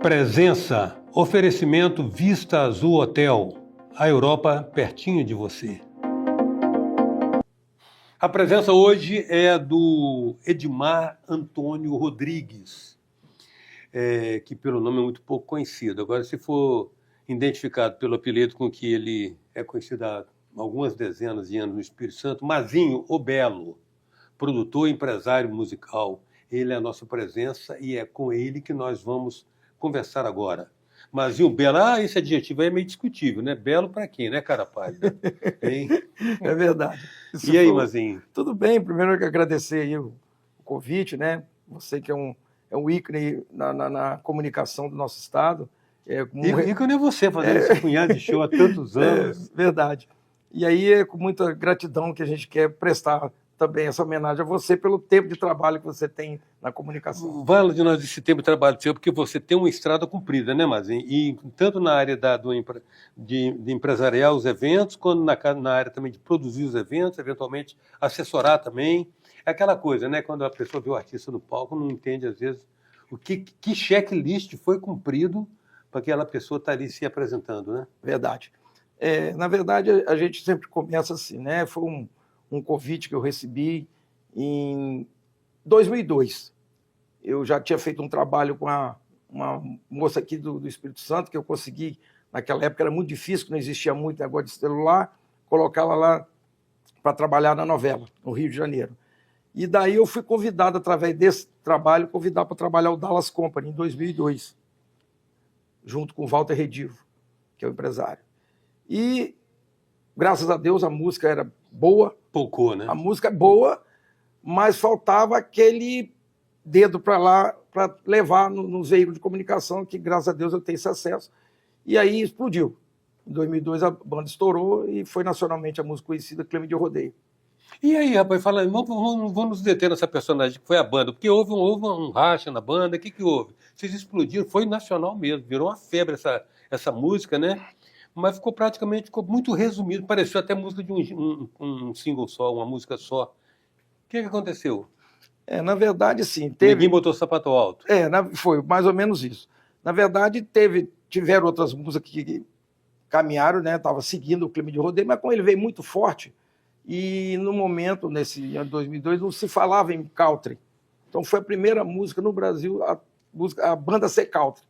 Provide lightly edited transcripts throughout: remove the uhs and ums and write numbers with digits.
Presença, oferecimento Vista Azul Hotel, a Europa pertinho de você. A presença hoje é do Edmar Antônio Rodrigues, que pelo nome é muito pouco conhecido. Agora, se for identificado pelo apelido com que ele é conhecido há algumas dezenas de anos no Espírito Santo, Mazinho o Belo, produtor e empresário musical. Ele é a nossa presença e é com ele que nós vamos conversar agora. Mazinho Belo, esse adjetivo aí é meio discutível, né? Belo para quem, né, cara pálida? É verdade. E aí, Mazinho? Tudo bem, primeiro eu quero agradecer aí o convite, né? Você que é um ícone na comunicação do nosso estado. Ícone é você, fazendo esse punhado de show há tantos anos. Verdade. E aí é com muita gratidão que a gente quer prestar também essa homenagem a você pelo tempo de trabalho que você tem na comunicação. Fala de nós desse tempo de trabalho seu, porque você tem uma estrada comprida, né, Mazinho? E tanto na área de empresariar os eventos, quanto na área também de produzir os eventos, eventualmente assessorar também. É aquela coisa, né? Quando a pessoa vê o artista no palco, não entende, às vezes, que checklist foi cumprido para aquela pessoa estar ali se apresentando, né? Verdade. Na verdade, a gente sempre começa assim, né? Foi um convite que eu recebi em 2002. Eu já tinha feito um trabalho com uma moça aqui do Espírito Santo, que eu consegui, naquela época era muito difícil, não existia muito negócio de celular, colocá-la lá para trabalhar na novela, no Rio de Janeiro. E daí eu fui convidado, através desse trabalho, para trabalhar o Dallas Company, em 2002, junto com o Walter Redivo, que é o empresário. E, graças a Deus, a música era boa. Poucou, né? A música é boa, mas faltava aquele dedo para lá, para levar nos veículos de comunicação, que, graças a Deus, eu tenho esse acesso. E aí explodiu. Em 2002 a banda estourou e foi nacionalmente a música conhecida Clima de Rodeio. E aí, rapaz, fala, vamos nos deter nessa personagem que foi a banda, porque houve um racha na banda, o que houve? Vocês explodiram, foi nacional mesmo, virou uma febre essa música, né? Mas ficou muito resumido, pareceu até música de um single só, uma música só. O que aconteceu? Na verdade, sim. Ninguém botou sapato alto. Foi mais ou menos isso. Na verdade, tiveram outras músicas que caminharam, né? Estava seguindo o Clima de Rodeio, mas como ele veio muito forte, e no momento, nesse ano de 2002, não se falava em country. Então foi a primeira música no Brasil, a banda ser country,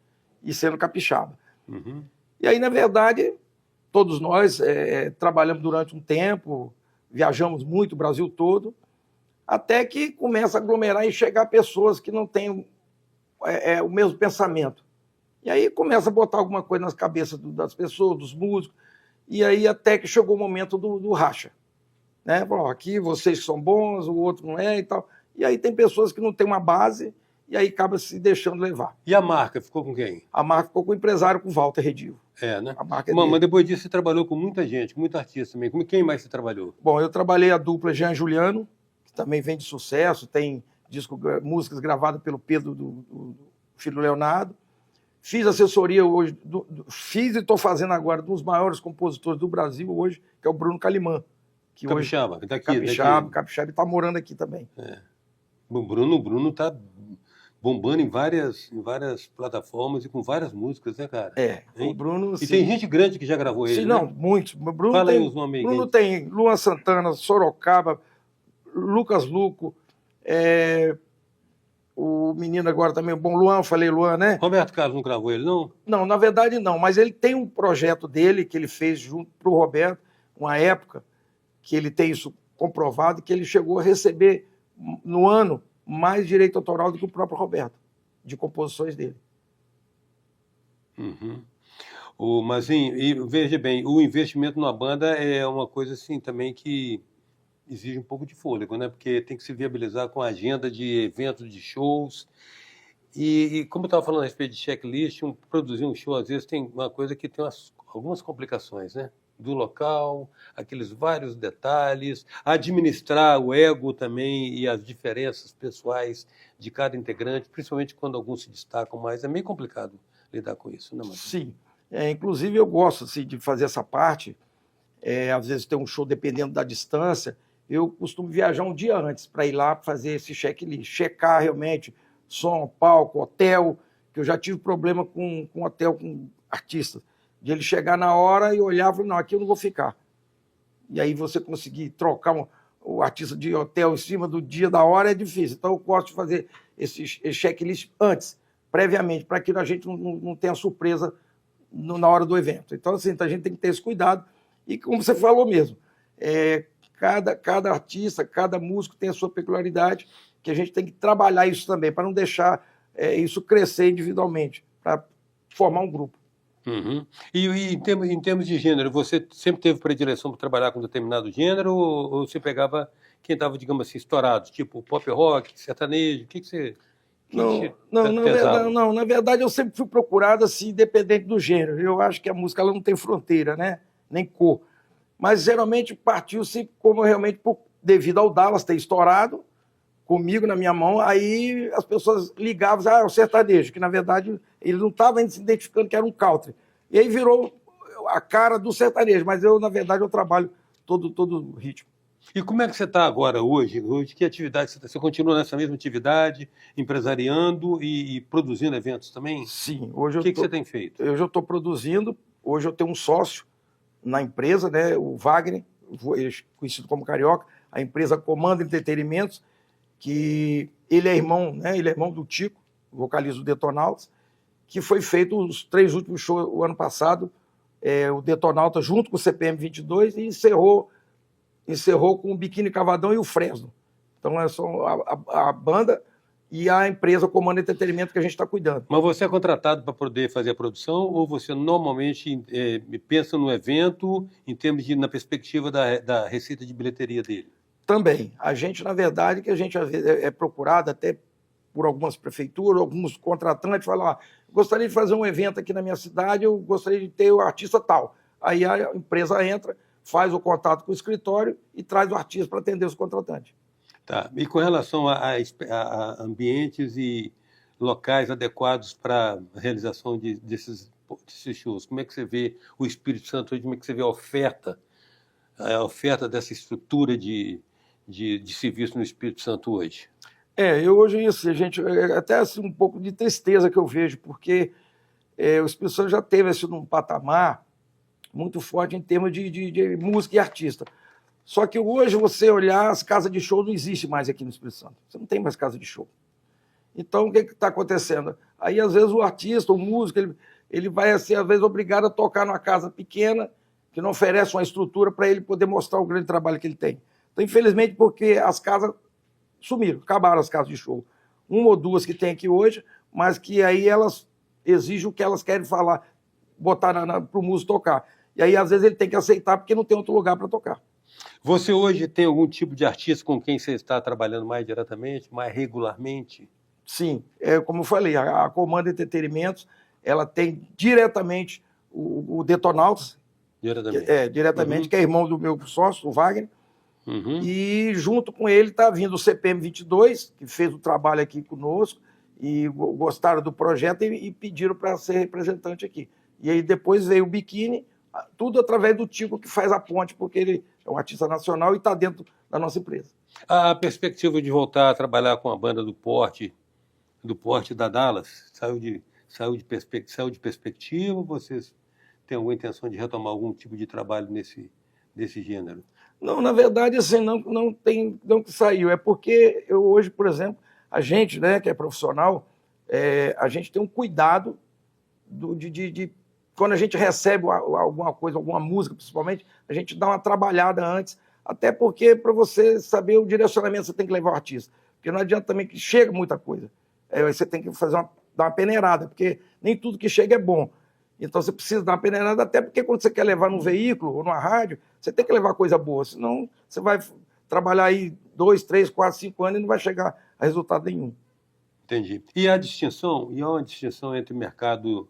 e sendo capixaba. Uhum. E aí, na verdade, todos nós trabalhamos durante um tempo, viajamos muito o Brasil todo, até que começa a aglomerar e chegar pessoas que não têm o mesmo pensamento. E aí começa a botar alguma coisa nas cabeças das pessoas, dos músicos, e aí até que chegou o momento do racha. Né? Bom, aqui vocês são bons, o outro não é e tal. E aí tem pessoas que não têm uma base e aí acaba se deixando levar. E a marca ficou com quem? A marca ficou com o empresário, com o Walter Redivo. Né? A marca Mas depois disso você trabalhou com muita gente, muito artista também. Quem mais você trabalhou? Bom, eu trabalhei a dupla Jean e Juliano, que também vem de sucesso, tem músicas gravadas pelo Pedro do filho Leonardo. Fiz assessoria hoje, fiz e estou fazendo agora dos maiores compositores do Brasil hoje, que é o Bruno Calimã. Que Capixaba, que está aqui. Capixaba, e está morando aqui também. O Bruno está bombando em várias plataformas e com várias músicas, né, cara? O Bruno... E tem gente grande que já gravou ele, sim, né? Não, muitos. Bruno Fala aí os nomes aí. Bruno tem Luan Santana, Sorocaba, Lucas Luco, o menino agora também, bom, Luan, eu falei Luan, né? Roberto Carlos não gravou ele, não? Não, na verdade não, mas ele tem um projeto dele que ele fez junto para o Roberto, uma época que ele tem isso comprovado, que ele chegou a receber no ano mais direito autoral do que o próprio Roberto, de composições dele. Uhum. Mazinho, e veja bem, o investimento numa banda é uma coisa assim também que exige um pouco de fôlego, né? Porque tem que se viabilizar com a agenda de eventos, de shows. E como eu estava falando a respeito de checklist, produzir um show, às vezes, tem uma coisa que tem algumas complicações, né? Do local, aqueles vários detalhes, administrar o ego também e as diferenças pessoais de cada integrante, principalmente quando alguns se destacam mais. É meio complicado lidar com isso, né, Mazinho? Sim. Inclusive, eu gosto assim, de fazer essa parte. Às vezes tem um show dependendo da distância. Eu costumo viajar um dia antes para ir lá fazer esse checklist, checar realmente som, palco, hotel, que eu já tive problema com hotel, com artistas, de ele chegar na hora e olhar e falar, não, aqui eu não vou ficar. E aí você conseguir trocar o artista de hotel em cima do dia da hora é difícil. Então eu gosto de fazer esse checklist antes, previamente, para que a gente não tenha surpresa na hora do evento. Então, assim, a gente tem que ter esse cuidado. E como você falou mesmo, cada artista, cada músico tem a sua peculiaridade, que a gente tem que trabalhar isso também, para não deixar isso crescer individualmente, para formar um grupo. Uhum. E em termos de gênero, você sempre teve predileção para trabalhar com determinado gênero ou você pegava quem estava, digamos assim, estourado, tipo pop rock, sertanejo, o que você... Não, na verdade eu sempre fui procurado assim, independente do gênero. Eu acho que a música ela não tem fronteira, né? Nem cor. Mas geralmente partiu sempre como realmente devido ao Dallas ter estourado comigo na minha mão, aí as pessoas ligavam, é o sertanejo, que na verdade ele não estava ainda se identificando que era um country. E aí virou a cara do sertanejo, mas eu, na verdade, eu trabalho todo o ritmo. E como é que você está agora, hoje? Hoje, que atividade você está? Você continua nessa mesma atividade, empresariando e produzindo eventos também? Sim. Hoje o que você tem feito? Eu já estou produzindo. Hoje eu tenho um sócio na empresa, né, o Wagner, conhecido como Carioca. A empresa Comando Entretenimentos, que ele é irmão, né, ele é irmão do Tico, vocalista do Detonautas, que foi feito os 3 últimos shows o ano passado, o Detonautas junto com o CPM 22 e encerrou com o Biquíni Cavadão e o Fresno. Então é só a banda e a empresa Comando Entretenimento que a gente está cuidando. Mas você é contratado para poder fazer a produção ou você normalmente pensa no evento em termos na perspectiva da receita de bilheteria dele? Também. A gente, na verdade, que a gente é procurado até por algumas prefeituras, alguns contratantes, falam, gostaria de fazer um evento aqui na minha cidade, eu gostaria de ter o artista tal. Aí a empresa entra, faz o contato com o escritório e traz o artista para atender os contratantes. Tá. E com relação a ambientes e locais adequados para a realização desses shows, como é que você vê o Espírito Santo hoje, como é que você vê a oferta dessa estrutura de serviço no Espírito Santo hoje? Eu hoje, assim, até assim, um pouco de tristeza que eu vejo, porque o Espírito Santo já teve assim, um patamar muito forte em termos de música e artista. Só que hoje, você olhar, as casas de show não existem mais aqui no Espírito Santo. Você não tem mais casa de show. Então, o que está acontecendo? Aí, às vezes, o artista, o músico, ele vai ser, às vezes, obrigado a tocar numa casa pequena, que não oferece uma estrutura para ele poder mostrar o grande trabalho que ele tem. Então, infelizmente, porque as casas sumiram, acabaram as casas de show. 1 ou 2 que tem aqui hoje, mas que aí elas exigem o que elas querem falar, botar para o músico tocar. E aí, às vezes, ele tem que aceitar porque não tem outro lugar para tocar. Você hoje tem algum tipo de artista com quem você está trabalhando mais diretamente, mais regularmente? Sim, como eu falei, a Comando Entretenimentos, ela tem diretamente o Detonautas, diretamente, que é irmão do meu sócio, o Wagner, uhum. E junto com ele está vindo o CPM 22, que fez o trabalho aqui conosco, e gostaram do projeto e pediram para ser representante aqui. E aí depois veio o Biquíni, tudo através do Tico, que faz a ponte, porque ele é um artista nacional e está dentro da nossa empresa. A perspectiva de voltar a trabalhar com a banda do porte da Dallas, saiu de perspectiva, ou vocês têm alguma intenção de retomar algum tipo de trabalho desse gênero? Não, na verdade, assim, não que saiu. É porque hoje, por exemplo, a gente, né, que é profissional, a gente tem um cuidado de quando a gente recebe alguma coisa, alguma música, principalmente, a gente dá uma trabalhada antes, até porque para você saber o direcionamento você tem que levar o artista. Porque não adianta também que chega muita coisa. Você tem que dar uma peneirada, porque nem tudo que chega é bom. Então você precisa dar uma peneirada, até porque quando você quer levar num veículo ou numa rádio, você tem que levar coisa boa, senão você vai trabalhar aí 2, 3, 4, 5 anos e não vai chegar a resultado nenhum. Entendi. E há uma distinção entre o mercado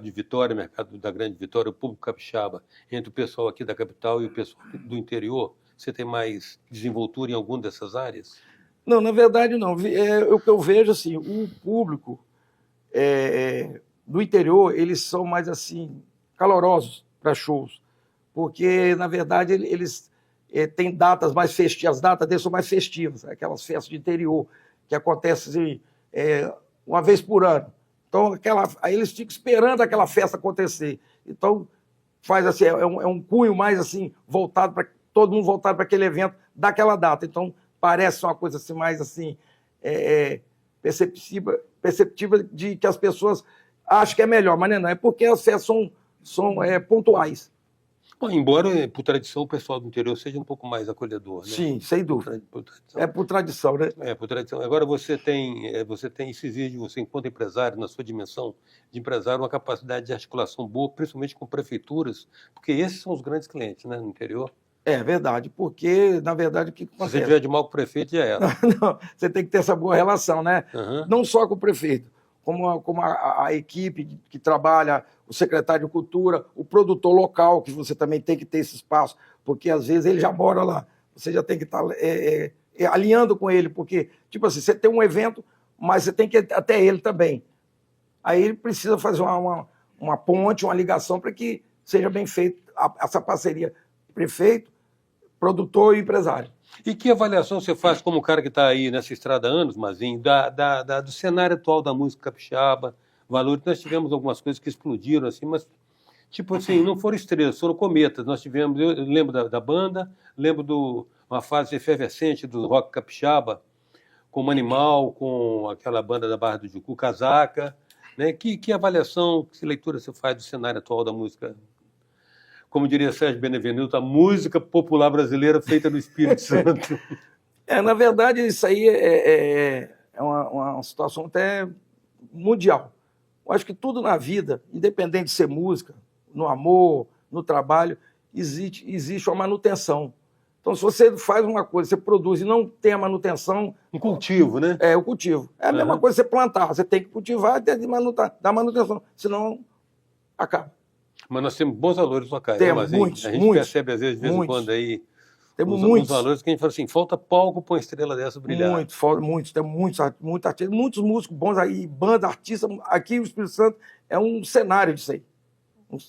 de Vitória, mercado da Grande Vitória, o público capixaba, entre o pessoal aqui da capital e o pessoal do interior? Você tem mais desenvoltura em alguma dessas áreas? Não, na verdade não. O que eu vejo, assim, o público do interior, eles são mais, assim, calorosos para shows, porque, na verdade, eles têm datas mais festivas, as datas deles são mais festivas, aquelas festas de interior que acontecem uma vez por ano. Então, aí eles ficam esperando aquela festa acontecer. Então, faz assim, é um cunho mais assim, voltado para todo mundo voltado para aquele evento daquela data. Então, parece uma coisa assim, mais assim, perceptível de que as pessoas acham que é melhor, mas não é porque as festas são pontuais. Bom, embora, por tradição, o pessoal do interior seja um pouco mais acolhedor, né? Sim, sem dúvida. Por tradição. É por tradição, né? É, por tradição. Agora, você tem, isso exige de você, enquanto empresário, na sua dimensão de empresário, uma capacidade de articulação boa, principalmente com prefeituras, porque esses são os grandes clientes, né, no interior. É verdade, porque, na verdade, o que Se acontece? você tiver de mal com o prefeito, já era. Não, você tem que ter essa boa relação, né? Uhum. Não só com o prefeito, como a equipe que trabalha, o secretário de Cultura, o produtor local, que você também tem que ter esse espaço, porque às vezes ele já mora lá, você já tem que estar alinhando com ele, porque, tipo assim, você tem um evento, mas você tem que ir até ele também. Aí ele precisa fazer uma ponte, uma ligação para que seja bem feita essa parceria prefeito, produtor e empresário. E que avaliação você faz como cara que está aí nessa estrada há anos, Mazinho, do cenário atual da música capixaba, valores? Nós tivemos algumas coisas que explodiram, assim, mas, tipo assim, não foram estrelas, foram cometas. Nós tivemos, eu lembro da banda, lembro de uma fase efervescente do rock capixaba, com o Animal, com aquela banda da Barra do Jucu, Casaca, né? Que avaliação, que leitura você faz do cenário atual da música? Como diria Sérgio Benevenuto, a música popular brasileira feita no Espírito Santo. Na verdade, isso aí é uma situação até mundial. Eu acho que tudo na vida, independente de ser música, no amor, no trabalho, existe uma manutenção. Então, se você faz uma coisa, você produz e não tem a manutenção... Um cultivo, né? É, o cultivo. É a mesma coisa que você plantar. Você tem que cultivar e dar manutenção, senão acaba. Mas nós temos bons valores locais, temos, né, muitos, a gente percebe, às vezes, de vez em quando, aí, temos os valores que a gente fala assim, falta palco para uma estrela dessa brilhar. Muitos, temos muitos artistas, muitos músicos bons aí, banda, artista. Aqui o Espírito Santo é um cenário disso aí.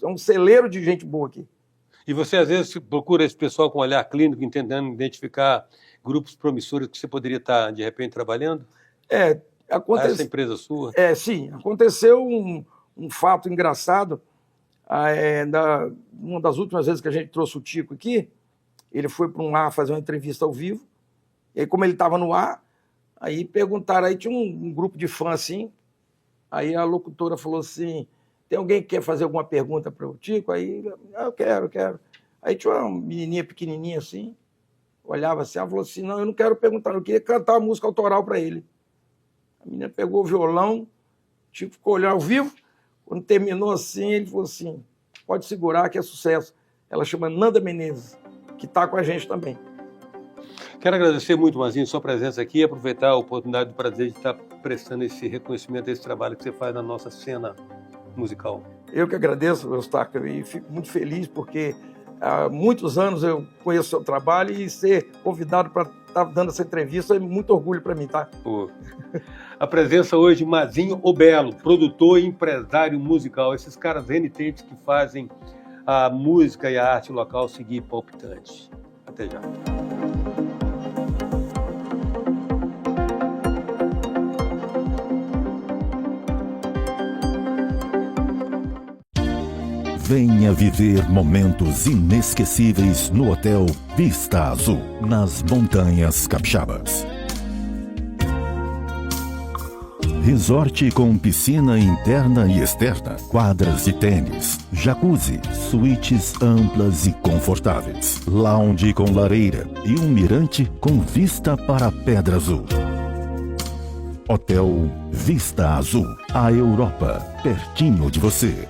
É um celeiro de gente boa aqui. E você, às vezes, procura esse pessoal com olhar clínico, tentando identificar grupos promissores que você poderia estar, de repente, trabalhando? Acontece... Essa empresa sua? Sim. Aconteceu um fato engraçado. Uma das últimas vezes que a gente trouxe o Tico aqui, ele foi para um ar fazer uma entrevista ao vivo, e aí, como ele estava no ar, aí perguntaram, aí tinha um grupo de fãs assim, aí a locutora falou assim, tem alguém que quer fazer alguma pergunta para o Tico? Aí, eu quero. Aí tinha uma menininha pequenininha assim, olhava assim, ela falou assim, não, eu não quero perguntar, eu queria cantar a música autoral para ele. A menina pegou o violão, o Tico ficou olhando ao vivo. Quando terminou assim, ele falou assim, pode segurar que é sucesso. Ela chama Nanda Menezes, que está com a gente também. Quero agradecer muito, Mazinho, sua presença aqui e aproveitar a oportunidade do prazer de estar prestando esse reconhecimento, esse trabalho que você faz na nossa cena musical. Eu que agradeço, Eustáquio, e fico muito feliz porque há muitos anos eu conheço o seu trabalho e ser convidado para estar dando essa entrevista é muito orgulho para mim, tá? A presença hoje de Mazinho Obelo, produtor e empresário musical. Esses caras renitentes que fazem a música e a arte local seguir palpitante. Até já. Venha viver momentos inesquecíveis no Hotel Vista Azul, nas Montanhas Capixabas. Resort com piscina interna e externa, quadras de tênis, jacuzzi, suítes amplas e confortáveis, lounge com lareira e um mirante com vista para a Pedra Azul. Hotel Vista Azul, a Europa, pertinho de você.